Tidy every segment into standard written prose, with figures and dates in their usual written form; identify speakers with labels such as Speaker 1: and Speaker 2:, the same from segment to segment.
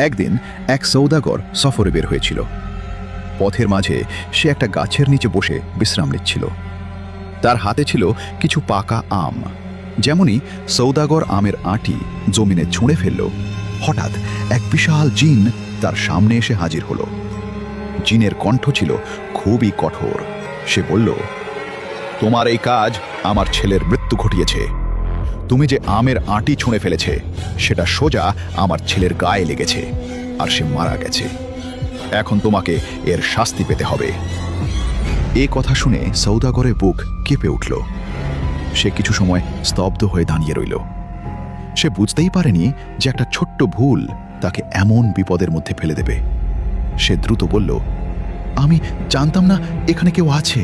Speaker 1: একদিন এক সৌদাগর সফরে বের হয়েছিল। পথের মাঝে সে একটা গাছের নিচে বসে বিশ্রাম নিচ্ছিল। তার হাতে ছিল কিছু পাকা আম। যেমনই সৌদাগর আমের আঁটি জমিনে ছুঁড়ে ফেলল, হঠাৎ এক বিশাল জিন তার সামনে এসে হাজির হলো। জিনের কণ্ঠ ছিল খুবই কঠোর। সে বলল, তোমার এই কাজ আমার ছেলের মৃত্যু ঘটিয়েছে। তুমি যে আমের আঁটি ছুঁড়ে ফেলেছে সেটা সোজা আমার ছেলের গায়ে লেগেছে, আর সে মারা গেছে। এখন তোমাকে এর শাস্তি পেতে হবে। এ কথা শুনে সৌদাগরের বুক কেঁপে উঠল। সে কিছু সময় স্তব্ধ হয়ে দাঁড়িয়ে রইল। সে বুঝতেই পারেনি যে একটা ছোট্ট ভুল তাকে এমন বিপদের মধ্যে ফেলে দেবে। সে দ্রুত বলল, আমি জানতাম না এখানে কেউ আছে।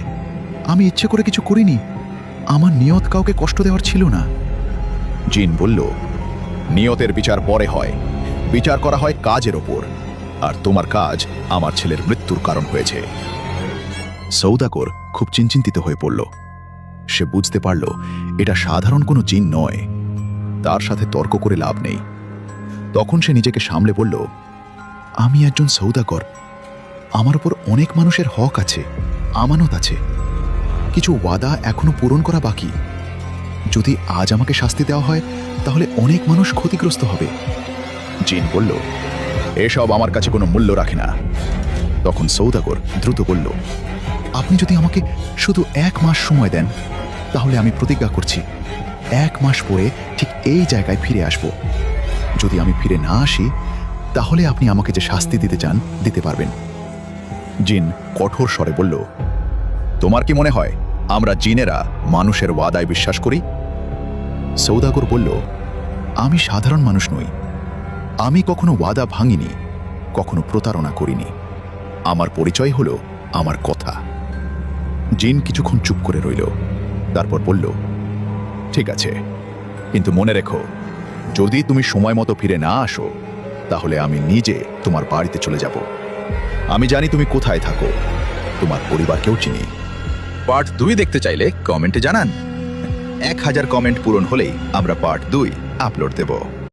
Speaker 1: আমি ইচ্ছে করে কিছু করিনি। আমার নিয়ত কাউকে কষ্ট দেওয়ার ছিল না। জিন বলল, নিয়তের বিচার পরে হয়, বিচার করা হয় কাজের ওপর, আর তোমার কাজ আমার ছেলের মৃত্যুর কারণ হয়েছে। সৌদাগর খুব চিন্তিত হয়ে পড়ল। সে বুঝতে পারল এটা সাধারণ কোনো জিন নয়। তার সাথে তর্ক করে লাভ নেই। তখন সে নিজেকে সামলে বলল, আমি একজন সৌদাগর। আমার উপর অনেক মানুষের হক আছে, আমানত আছে। কিছু ওয়াদা এখনো পূরণ করা বাকি। যদি আজ আমাকে শাস্তি দেওয়া হয় তাহলে অনেক মানুষ ক্ষতিগ্রস্ত হবে। জিন বলল, এসব আমার কাছে কোনো মূল্য রাখে না। তখন সৌদাগর দ্রুত বলল, আপনি যদি আমাকে শুধু 1 মাস সময় দেন তাহলে আমি প্রতিজ্ঞা করছি 1 মাস পরে ঠিক এই জায়গায় ফিরে আসব। যদি আমি ফিরে না আসি তাহলে আপনি আমাকে যে শাস্তি দিতে চান দিতে পারবেন। জিন কঠোর স্বরে বলল, তোমার কি মনে হয় আমরা জিনেরা মানুষের ওয়াদায় বিশ্বাস করি? সৌদাগর বলল, আমি সাধারণ মানুষ নই। আমি কখনো ওয়াদা ভাঙিনি, কখনো প্রতারণা করিনি। আমার পরিচয় হলো আমার কথা। জিন কিছুক্ষণ চুপ করে রইল। তারপর বলল, ঠিক আছে, কিন্তু মনে রেখো, যদি তুমি সময় মতো ফিরে না আসো তাহলে আমি নিজে তোমার বাড়িতে চলে যাব। আমি জানি তুমি কোথায় থাকো, তোমার পরিবারকেও চিনি। পার্ট 2 দেখতে চাইলে কমেন্টে জানান। 1000 কমেন্ট পূরণ হলেই আমরা পার্ট 2 আপলোড দেব।